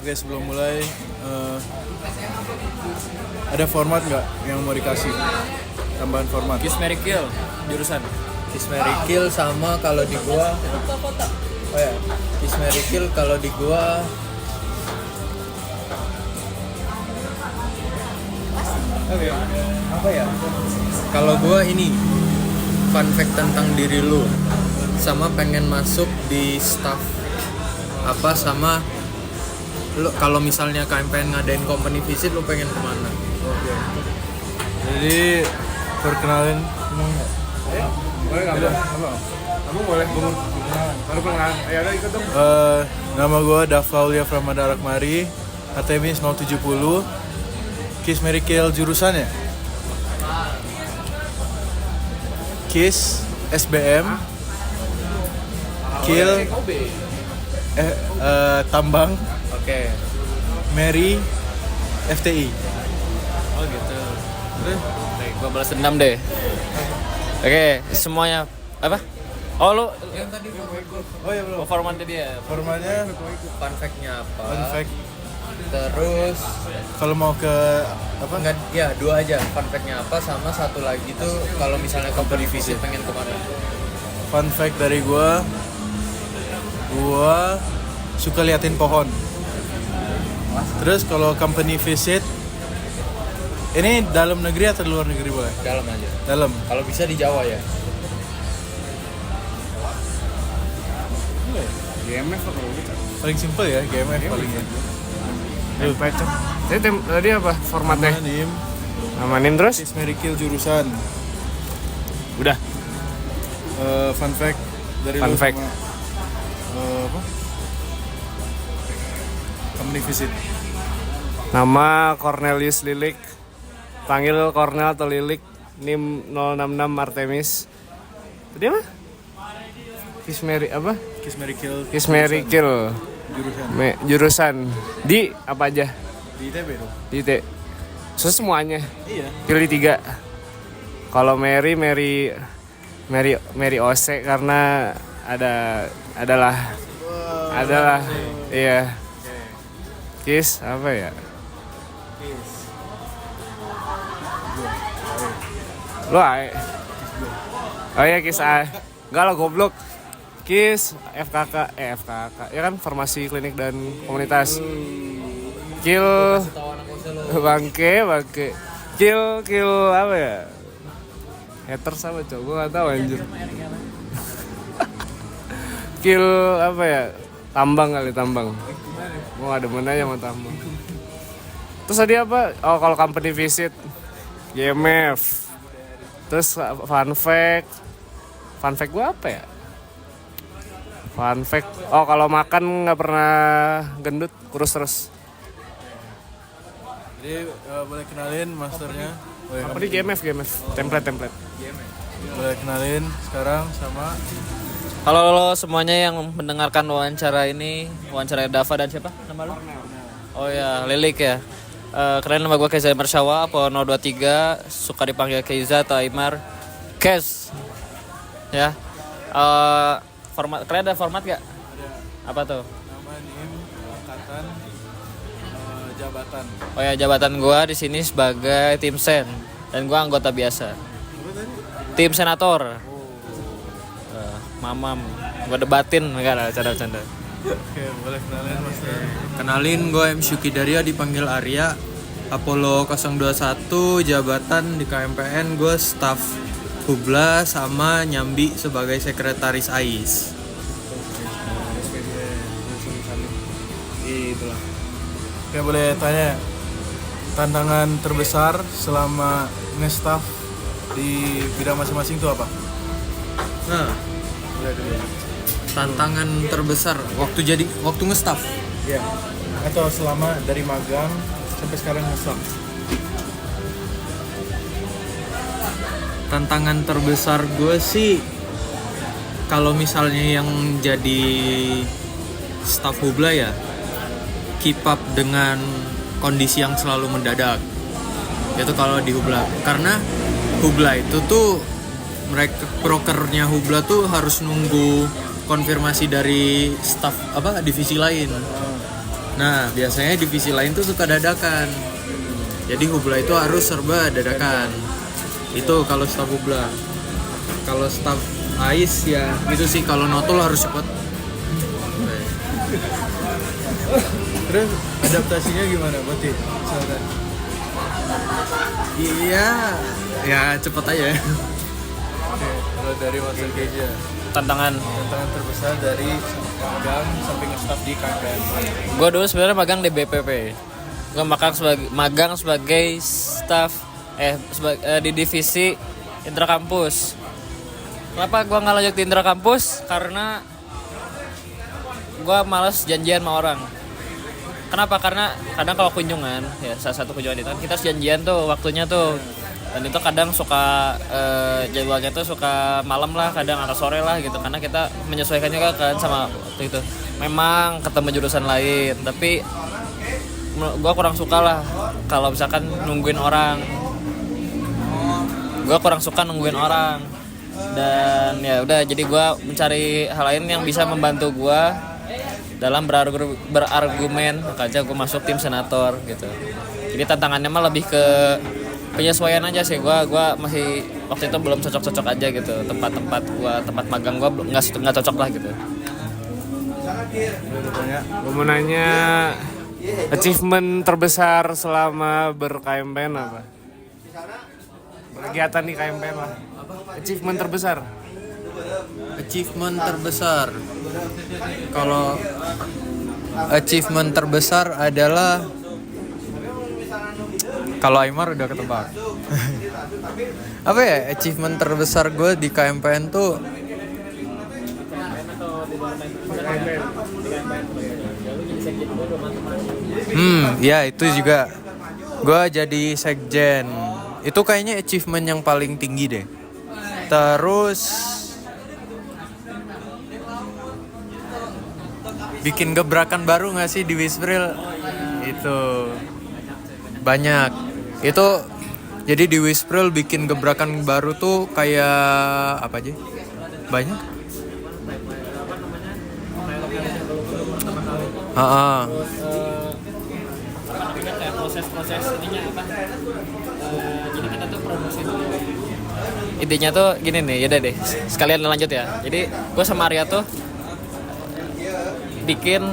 Oke, sebelum mulai ada format nggak yang mau dikasih? Tambahan format. Kiss Mary Kill jurusan. Kiss Mary Kill sama kalau di gua. Oh ya, Kiss Mary Kill kalau di gua apa ya? Kalau gua ini fun fact tentang diri lu sama pengen masuk di staff apa sama lu kalau misalnya KMPN ngadain company visit lu pengen kemana? Oke. Jadi perkenalin. Boleh nggak bang? Kamu boleh ngomong. Baru pengenalan. Ayo udah ikut dong. Nama gue Dafaulia Pramada Rakmari, HTMIS 070. Kiss Mary Kill jurusannya Kiss SBM, Kill Tambang, Oke. Mary FTI. Oh gitu. Baik, gua balas dendam deh. Oke, semuanya apa? Oh lu Yang tadi Oh ya belum. formatnya dia. Formatnya fun fact-nya apa? fun fact. Terus Kalau mau ke apa? enggak ya dua aja fun fact-nya apa sama satu lagi tuh kalau misalnya company visit pengen kemana? Fun fact dari gua suka liatin pohon. Terus kalau company visit ini dalam negeri atau luar negeri boleh? Dalam aja. Dalam. Kalau bisa di Jawa ya. GMF atau gitu? Paling simple ya, GMF paling ya. Pecah. Tadi apa formatnya? Nim, Amanin terus? Kiss Mary Kill jurusan. Udah. Fun fact dari Fun lu fact. sama apa? Company visit. Nama Cornelius Lilik. Panggil Cornel atau Lilik. NIM 066 Artemis. Tadi apa? Kiss Mary apa? Kiss Mary Kill. Kiss Mary Kill. Jurusan. Jurusan di apa aja? Di ITB dong. Di T. Semuanya. Iya. Pilih 3. Kalau Mary OC karena adalah iya. Kiss apa ya? Lo ae. Oh ya Kiss A. Enggak lah goblok. Kiss FKK ya kan farmasi klinik dan komunitas. Kill bangke kill apa ya? Haters apa cowok? Gue gak tau anjir. Kill apa ya? Tambang. Gue gak demen aja sama tambang. Terus tadi apa? Oh kalau company visit GMF. Terus fun fact gue apa ya? Fun fact. Oh kalau makan gak pernah gendut, kurus terus. Jadi boleh kenalin masternya. Apa di GMF? Template. Boleh kenalin sekarang sama Halo semuanya yang mendengarkan wawancara Dava dan siapa nama lu? Oh ya, Lilik ya. Kalian nama gue Keza Mersyawa, apa 023, suka dipanggil Keza atau Aimar. Kes. Ya. Format kalian ada format gak? Apa tuh? nama NIM, angkatan, jabatan. Oh ya, jabatan gue di sini sebagai tim sen dan gue anggota biasa. Tim senator. Mamam, gue debatin enggak lah, canda-canda. Oke, boleh kenalin master. Kenalin gue M Syuki Daria dipanggil Arya. Apollo 021 jabatan di KMPN gue staff Hubla sama nyambi sebagai sekretaris AIS. Itulah. Oke, boleh tanya tantangan terbesar selama nge-staff di bidang masing-masing itu apa? Nah, Boleh dulu. tantangan terbesar waktu nge-staff. Iya. Atau selama dari magang sampai sekarang nge-staff. Tantangan terbesar gue sih kalau misalnya yang jadi staff Hubla ya keep up dengan kondisi yang selalu mendadak. Itu kalau di Hubla. Karena Hubla itu tuh mereka brokernya Hubla tuh harus nunggu konfirmasi dari staff divisi lain. Nah, biasanya divisi lain tuh suka dadakan. Jadi Hubla itu harus serba dadakan. Itu kalau staf Hubla. Kalau staf AIS ya gitu sih, kalau notul harus cepet. Terus adaptasinya gimana berarti? Misalkan. Iya, ya cepet aja. Oke, kalau dari Mas Keja, Tantangan tantangan terbesar dari magang sampai nge-staff di KPM. gue dulu sebenarnya magang di BPP. Gue magang sebagai staff di divisi intrakampus. Kenapa gue nggak lanjut di intrakampus? Karena gue malas janjian sama orang. Kenapa? Karena kadang kalau kunjungan, ya salah satu kunjungan itu kan kita harus janjian tuh waktunya tuh. Dan itu kadang suka jadwalnya tuh suka malam lah, kadang atau sore lah gitu. Karena kita menyesuaikan juga kan sama waktu itu. Memang ketemu jurusan lain, tapi gue kurang suka lah kalau misalkan nungguin orang. Gue kurang suka nungguin orang. Dan ya udah, jadi gue mencari hal lain yang bisa membantu gue dalam berargumen, makanya gue masuk tim senator gitu. Jadi tantangannya mah lebih ke penyesuaian aja sih. Gue masih waktu itu belum cocok aja gitu. Tempat magang gue nggak cocok lah gitu. Gue mau nanya, achievement terbesar selama ber-KMPN apa? Kegiatan di KMPN lah. Achievement terbesar. Achievement terbesar. Kalau achievement terbesar adalah, kalau Aymar udah ketebak. Apa ya achievement terbesar gue di KMPN tuh? Ya itu juga. Gue jadi sekjen. Itu kayaknya achievement yang paling tinggi deh. Terus bikin gebrakan baru gak sih di Wispril? Itu banyak. Itu jadi di Wispril bikin gebrakan baru tuh kayak apa aja? Banyak. Kayak proses ininya apa? Jadi kita tuh promosi dulu. Intinya tuh gini nih, yaudah deh, sekalian lanjut ya. Jadi gue sama Arya tuh bikin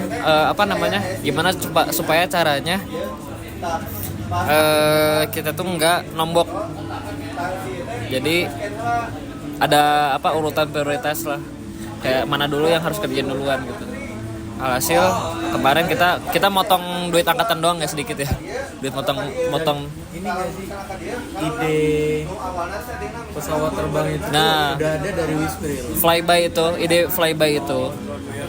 gimana supaya caranya kita tuh nggak nombok. Jadi ada urutan prioritas lah, kayak mana dulu yang harus kerjain duluan gitu. Alhasil kemarin kita motong duit angkatan doang, nggak sedikit ya, duit motong Ini nggak sih ide pesawat terbang itu Nah, udah ada dari Wispril. ide flyby itu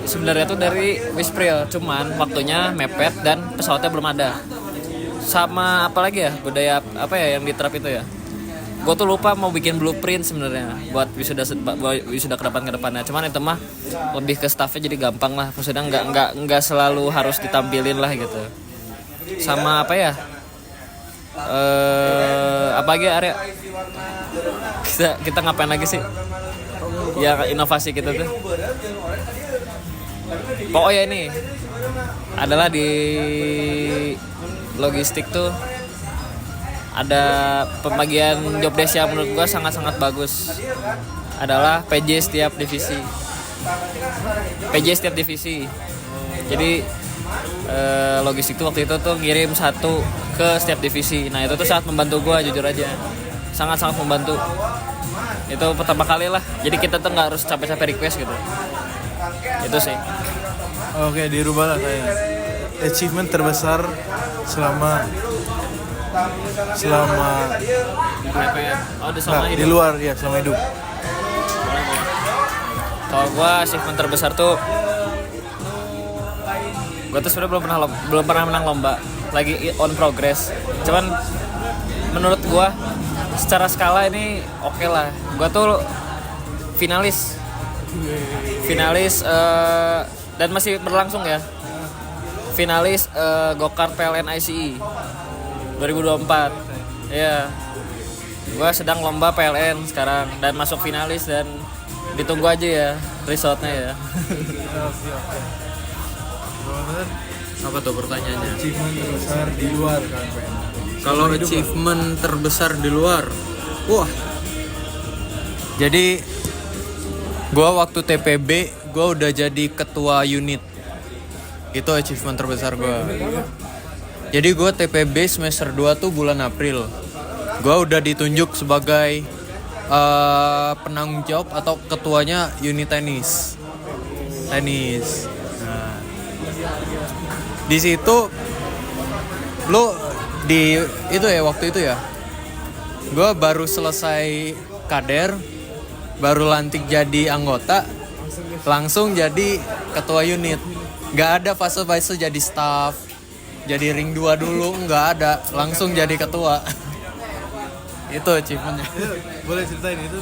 sebenarnya tuh dari Wispril, cuman waktunya mepet dan pesawatnya belum ada. Sama apa lagi ya, budaya apa ya yang diterap itu ya, gue tuh lupa mau bikin blueprint sebenarnya buat wisuda ke depannya. Cuman itu mah lebih ke staffnya, jadi gampang lah, maksudnya nggak selalu harus ditampilin lah gitu. Sama apa ya, apa lagi Arya, kita ngapain lagi sih ya, inovasi kita tuh. Pokoknya ini adalah di logistik tuh ada pembagian job desk yang menurut gua sangat-sangat bagus, adalah PJ setiap divisi. Jadi logistik tuh waktu itu tuh ngirim satu ke setiap divisi. Nah itu tuh sangat membantu gua, jujur aja sangat-sangat membantu. Itu pertama kali lah, jadi kita tuh nggak harus capek-capek request gitu. Itu sih. Oke, dirubah lah saya. Achievement terbesar selama di luar ya, selama hidup. Kalau gue achievement terbesar tuh, gue tuh sebenarnya belum pernah menang lomba, lagi on progress. Cuman menurut gue secara skala ini oke lah. Gue tuh finalis dan masih berlangsung ya. Finalis go-kart PLN ICE 2024. Ya. Gue sedang lomba PLN sekarang dan masuk finalis, dan ditunggu aja ya resultnya ya. Apa tuh pertanyaannya? Achievement terbesar di luar KMPN. Kalau achievement terbesar di luar, wah. Jadi gua waktu TPB gua udah jadi ketua unit. Itu achievement terbesar gua. Jadi gua TPB semester 2 tuh bulan April. Gua udah ditunjuk sebagai penanggung jawab atau ketuanya unit tenis. Nah, di situ lu di itu ya waktu itu ya. Gua baru selesai kader, baru lantik jadi anggota, langsung jadi ketua unit. Nggak ada fase-fase jadi staff, jadi ring 2 dulu, nggak ada, langsung jadi ketua. Itu achievementnya. Boleh ceritain itu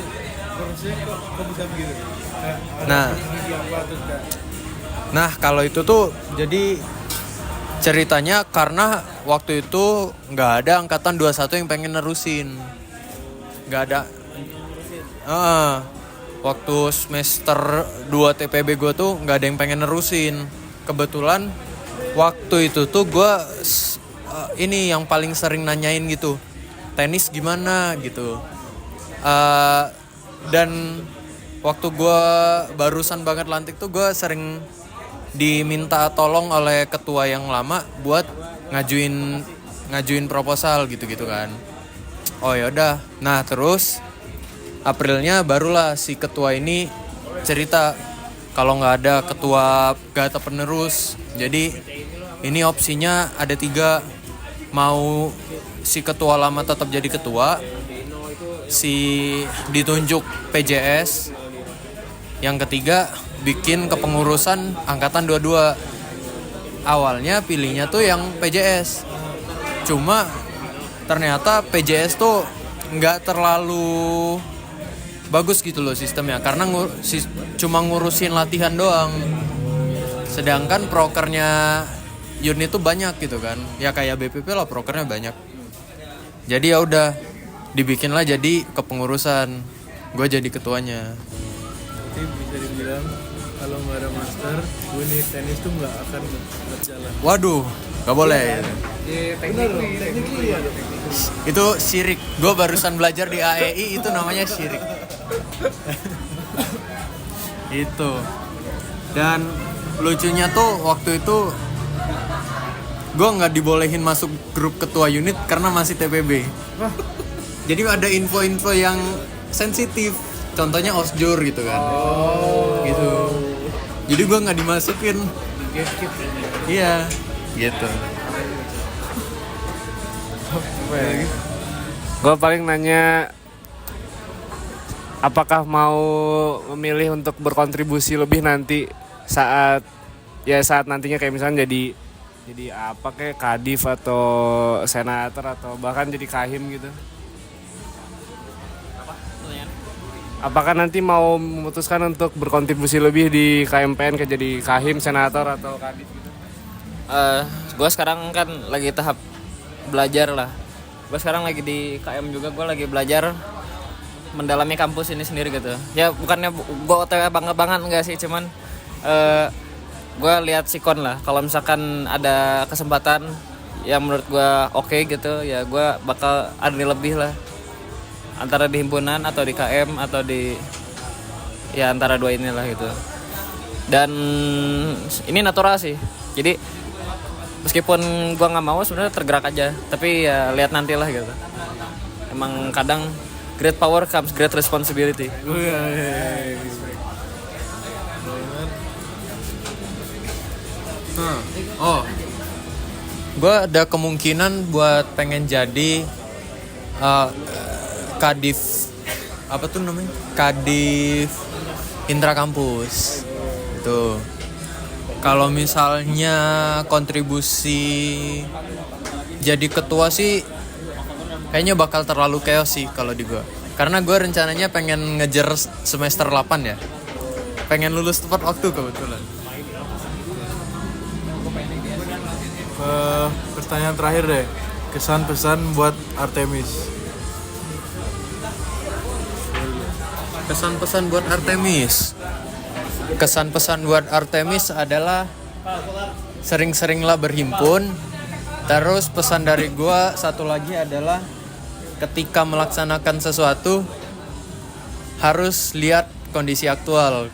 prosesnya kok bisa begitu? Kayak ada Nah. strategi apa terus kayak Nah kalau itu tuh jadi ceritanya karena waktu itu nggak ada angkatan 21 yang pengen nerusin, nggak ada. Waktu semester 2 TPB gue tuh nggak ada yang pengen nerusin. Kebetulan waktu itu tuh gue ini yang paling sering nanyain gitu, tenis gimana gitu. Dan waktu gue barusan banget lantik tuh gue sering diminta tolong oleh ketua yang lama buat ngajuin proposal gitu-gitu kan. Oh yaudah. Nah terus Aprilnya barulah si ketua ini cerita kalau nggak ada ketua gak ada penerus. Jadi ini opsinya ada 3. Mau si ketua lama tetap jadi ketua, si ditunjuk PJS, yang ketiga bikin kepengurusan angkatan 22. Awalnya pilihnya tuh yang PJS, cuma ternyata PJS tuh nggak terlalu bagus gitu loh sistemnya, karena cuma ngurusin latihan doang, sedangkan prokernya unit tuh banyak gitu kan, ya kayak BPP lah prokernya banyak. Jadi ya udah dibikinlah jadi kepengurusan, gue jadi ketuanya. Jadi bisa dibilang kalau nggak ada master, unit tenis tuh nggak akan berjalan. Waduh, nggak boleh. Bener dong, tekniknya ya. Itu syirik. Gue barusan belajar di AEI, itu namanya syirik. Itu. Dan lucunya tuh waktu itu gue nggak dibolehin masuk grup ketua unit karena masih TPB. Jadi ada info-info yang sensitif. Contohnya osjur gitu kan. Gitu. Jadi gue nggak dimasukin. Iya. Gitu. Gue paling nanya, apakah mau memilih untuk berkontribusi lebih nanti saat nantinya kayak misalnya jadi apa kayak kadif atau senator atau bahkan jadi kahim gitu. Apakah nanti mau memutuskan untuk berkontribusi lebih di KMPN kayak jadi kahim, senator atau kadif gitu? Gue sekarang kan lagi tahap belajar lah. Gue sekarang lagi di KM juga, gue lagi belajar mendalami kampus ini sendiri gitu. Ya bukannya gue OTW banget enggak sih, cuman gue lihat sikon lah. Kalau misalkan ada kesempatan yang menurut gue oke gitu, ya gue bakal ada lebih lah. Antara di himpunan atau di KM atau di ya antara dua inilah gitu. Dan ini natural sih. Jadi meskipun gua nggak mau sebenarnya tergerak aja, tapi ya lihat nantilah gitu. Emang kadang great power comes great responsibility. Gue ada kemungkinan buat pengen jadi kadif, apa tuh namanya? Kadif intra kampus. Tuh. Kalau misalnya kontribusi jadi ketua sih kayaknya bakal terlalu chaos sih kalau di gue. Karena gue rencananya pengen ngejar semester 8 ya. Pengen lulus tepat waktu kebetulan. Pertanyaan terakhir deh, kesan pesan buat Artemis. Kesan-pesan buat Artemis. Kesan-pesan buat Artemis adalah sering-seringlah berhimpun. Terus pesan dari gue satu lagi adalah ketika melaksanakan sesuatu harus lihat kondisi aktual.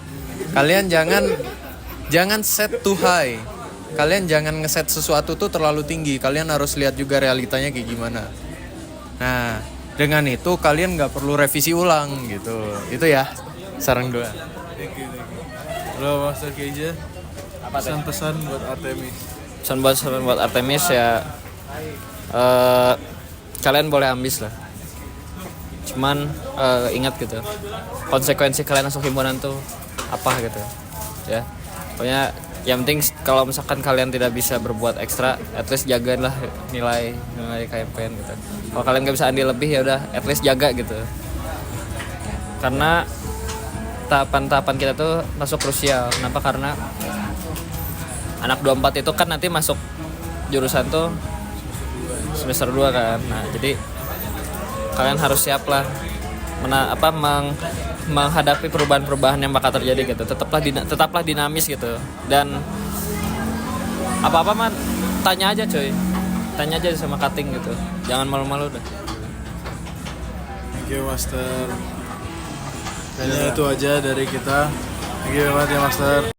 Kalian jangan set too high. Kalian jangan ngeset sesuatu tuh terlalu tinggi. Kalian harus lihat juga realitanya kayak gimana. Nah, dengan itu kalian nggak perlu revisi ulang gitu. Itu ya saran gue. Thank you. Halo Master Keija. Pesan-pesan buat Artemis. Pesan buat Artemis ya, kalian boleh ambis lah. Cuman ingat gitu, konsekuensi kalian masuk himpunan tuh apa gitu ya. Pokoknya yang penting kalau misalkan kalian tidak bisa berbuat ekstra, at least jagalah nilai KMPN gitu. Kalau kalian nggak bisa andil lebih ya udah at least jaga gitu. Karena tahapan-tahapan kita tuh masuk krusial. Kenapa? Karena anak 24 itu kan nanti masuk jurusan tuh semester 2 kan. Nah, jadi kalian harus siap lah menghadapi perubahan-perubahan yang bakal terjadi gitu. Tetaplah dinamis gitu. Dan apa-apa mah tanya aja coy. Tanya aja sama cutting gitu. Jangan malu-malu dah. Thank you Master. Kayaknya itu aja dari kita. Thank you banget ya Master.